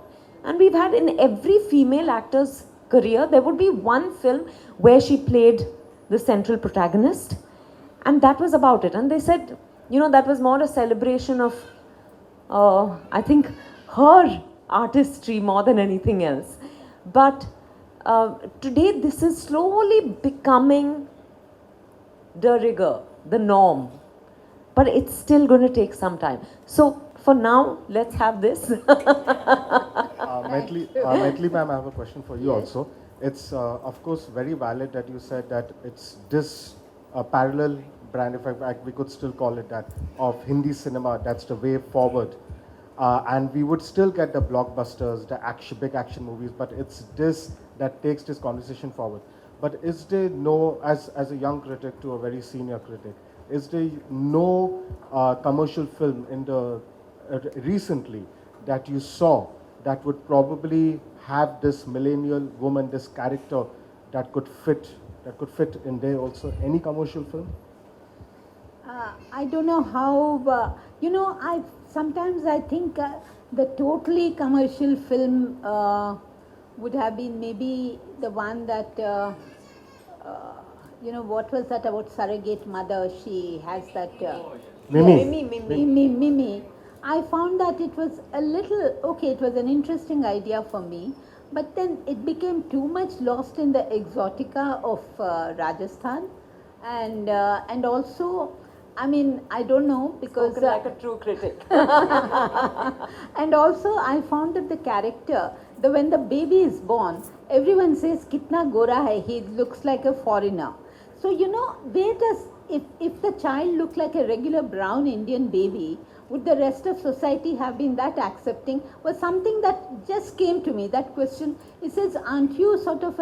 and we've had in every female actor's career, there would be one film where she played the central protagonist, and that was about it. And they said, you know, that was more a celebration of, I think, her artistry more than anything else. But today, this is slowly becoming de rigueur, the norm. But it's still going to take some time. So, for now, let's have this. Maithili ma'am, I have a question for you also. It's, of course, very valid that you said that it's this parallel brand, if we could still call it that, of Hindi cinema, that's the way forward. And we would still get the blockbusters, the big action movies, but it's this that takes this conversation forward. But is there no, as a young critic to a very senior critic, is there no commercial film in the recently that you saw that would probably have this millennial woman, this character that could fit in there also? Any commercial film? I don't know how, you know, sometimes I think the totally commercial film would have been maybe the one that, you know, what was that about surrogate mother? She has that. Mimi. I found that it was a little, okay, it was an interesting idea for me, but then it became too much lost in the exotica of Rajasthan, and also, I mean, I don't know, because Spoken like a true critic. and also I found that the character, when the baby is born, everyone says kitna gora hai, he looks like a foreigner. So, you know, where does, if the child looked like a regular brown Indian baby, would the rest of society have been that accepting? Was something that just came to me, that question. It says, aren't you sort of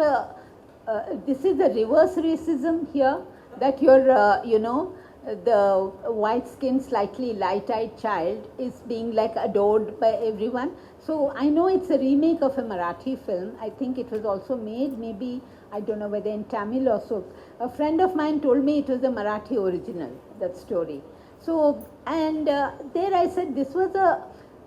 this is the reverse racism here, that you're, you know, the white-skinned, slightly light-eyed child is being like adored by everyone. So I know it's a remake of a Marathi film. I think it was also made, maybe, I don't know whether in Tamil or so. A friend of mine told me it was a Marathi original, that story. So, and there I said this was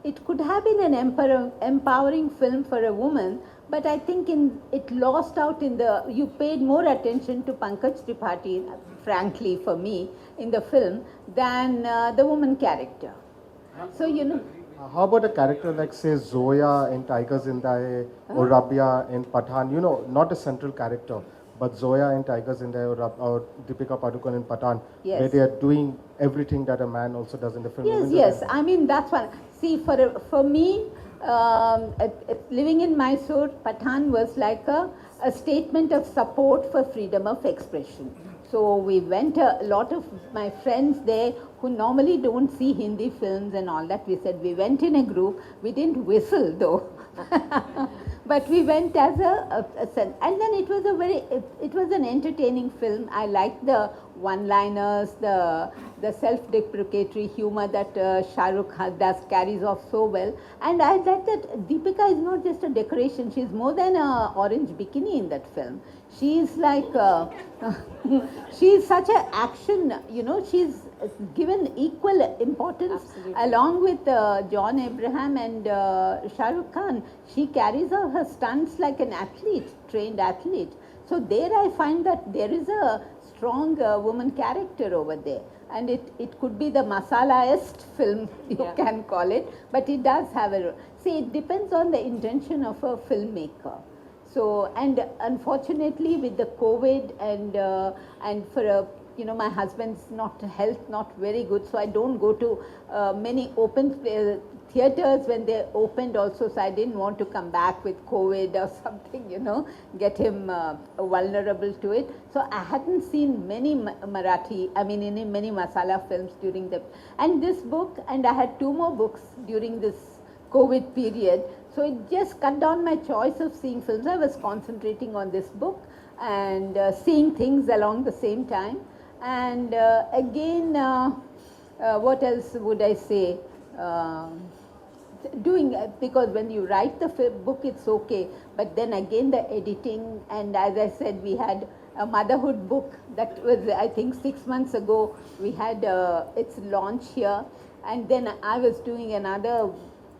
it could have been an empowering film for a woman, but I think it lost out in you paid more attention to Pankaj Tripathi, frankly for me, in the film, than the woman character. So, you know. How about a character like, say, Zoya in Tiger Zinda Hai or Rabia in Pathan? You know, not a central character, but Zoya in Tiger Zinda Hai or Deepika Padukone in Pathan, Yes. where they are doing everything that a man also does in the film. Yes, yes. I mean, that's one. See, for me, living in Mysore, Pathan was like a statement of support for freedom of expression. So we went, a lot of my friends there who normally don't see Hindi films and all that, we said we went in a group. We didn't whistle though. But we went as and then it was an entertaining film. I liked the one-liners, the self-deprecatory humor that Shah Rukh Khan carries off so well. And I like that Deepika is not just a decoration, she's more than an orange bikini in that film. She's like, she's such an action, you know, she's given equal importance. Absolutely. Along with John Abraham and Shah Rukh Khan. She carries out her stunts like an athlete, trained athlete. So there I find that there is a strong woman character over there. And it could be the masala-est film, you can call it, but it does have see, it depends on the intention of a filmmaker. So, and unfortunately with the COVID and for you know, my husband's health not very good, so I don't go to many open theaters when they opened also, so I didn't want to come back with COVID or something, get him vulnerable to it. So I hadn't seen many many masala films during and this book, and I had 2 more books during this COVID period. So it just cut down my choice of seeing films. I was concentrating on this book and seeing things along the same time. And again, what else would I say? Doing because when you write the book, it's okay, but then again the editing, and as I said, we had a motherhood book that was, I think, 6 months ago. We had its launch here, and then I was doing another,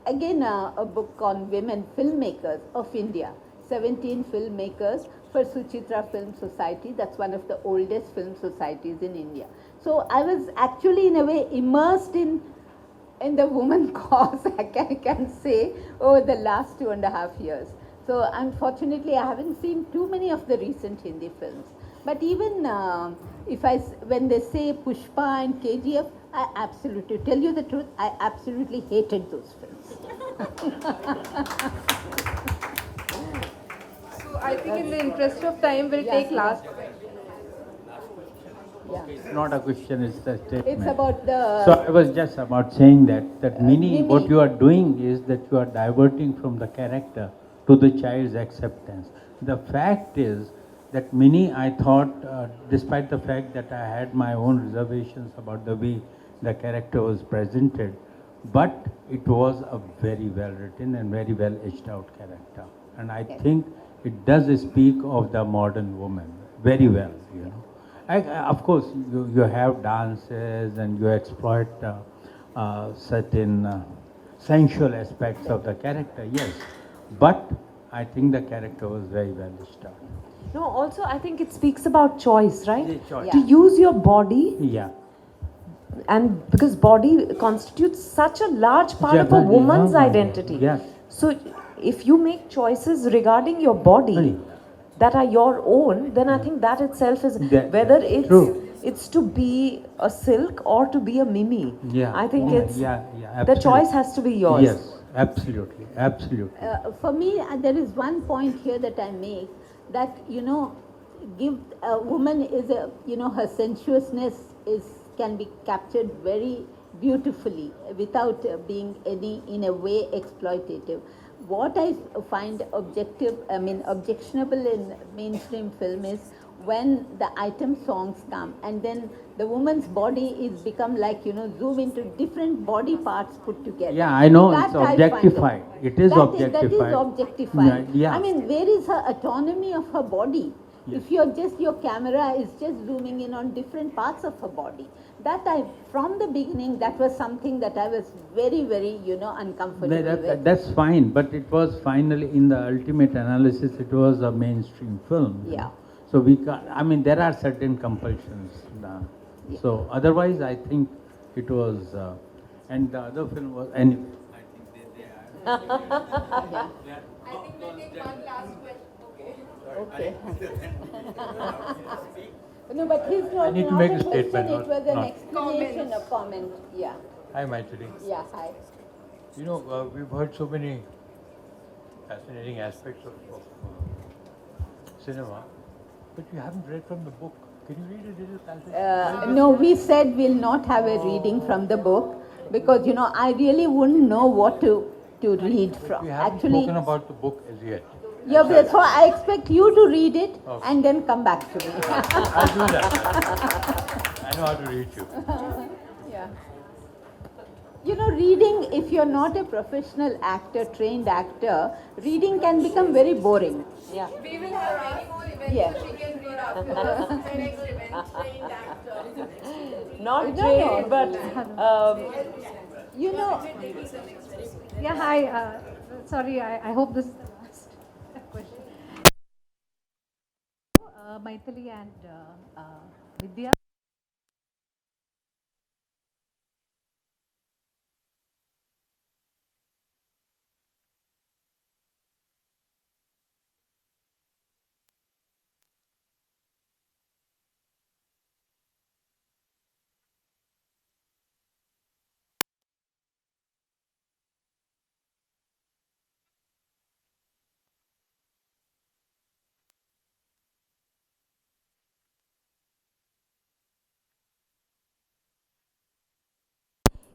again a book on women filmmakers of India, 17 filmmakers for Suchitra Film Society. That's one of the oldest film societies in India. So I was actually in a way immersed in the woman cause, I can say, over the last 2.5 years. So unfortunately, I haven't seen too many of the recent Hindi films. But even when they say Pushpa and KGF, I absolutely, to tell you the truth, I absolutely hated those films. So I think in the interest of time, we'll take last. Yeah. It's not a question, it's a statement. It's about the... So I was just about saying that Mini, Mimi. what you are doing is that you are diverting from the character to the child's acceptance. The fact is that Mini, I thought, despite the fact that I had my own reservations about the way the character was presented, but it was a very well written and very well edged out character. And I think it does speak of the modern woman very well, of course, you have dances and you exploit certain sensual aspects of the character, yes. But I think the character was very well established. No, also I think it speaks about choice, right? Yeah, choice. To use your body, Yeah. and because body constitutes such a large part of a Generally, woman's yeah. identity. Yes. So if you make choices regarding your body Right. that are your own, then I think that itself is, That- whether true. it's to be a silk or to be a Mimi. Yeah. I think Yeah, it's the the choice has to be yours. Yes, absolutely, absolutely. For me, there is one point here that I make, that give a woman is her sensuousness can be captured very beautifully without being in a way exploitative. What I find objectionable in mainstream film is when the item songs come and then the woman's body is become like zoom into different body parts put together. Yeah, I know, That it's I find objectified. It is objectified. That is objectifying. Yeah. I mean, where is her autonomy of her body? Yes. If your camera is just zooming in on different parts of her body, from the beginning, that was something that I was very, very, uncomfortable with. That's fine, but it was finally, in the ultimate analysis, it was a mainstream film. Yeah. So we can't, there are certain compulsions. Yeah. So otherwise, I think it was, and the other film was, anyway. Yeah. I think we'll take one last question. Okay. No, but his was I need to not make a a question, statement, it was an not- explanation, a comment. Yeah. Hi, Maithili. Yeah, hi. You know, we've heard so many fascinating aspects of cinema, but you haven't read from the book. Can you read a little passage? No, we said we'll not have a reading from the book because, I really wouldn't know what to read from. We haven't Actually, spoken about the book as yet. yeah, but so I expect you to read it Okay. and then come back to me. I'll do that. I know how to read you. Yeah. Reading, if you're not a professional actor, trained actor, reading can become very boring. Yeah. We will have many more events Yeah. that we can read after the next event, trained actor. Not No, trained, no. but Yeah, hi. Sorry, I hope this is the last question. Maithili and Vidya.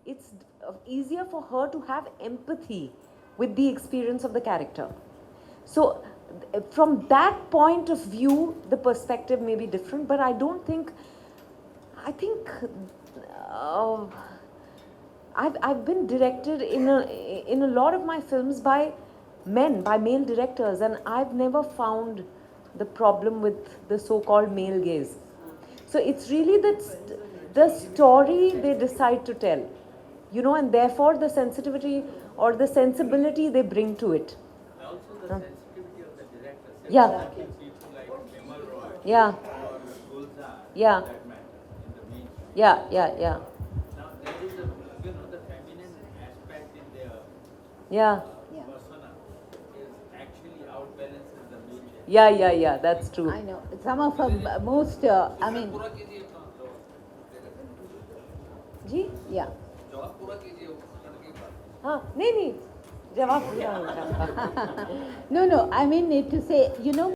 it's easier for her to have empathy with the experience of the character. So, from that point of view, the perspective may be different, but I think uh, I've been directed in a lot of my films by men, by male directors, and I've never found the problem with the so-called male gaze. So it's really the story they decide to tell, you know, and therefore the sensitivity or the sensibility they bring to it. Also the sensitivity of the director. Yeah. People like Vimal Roy Yeah. or Gulzar, Yeah. for that matter, in the mainstream. Yeah. Now there is the feminine aspect in their Yeah. persona is actually outbalances the nature. Yeah. That's true. I know. Some of her most, I mean, ji yeah. हाँ नहीं जवाब पूरा होगा No, I mean to say, you know,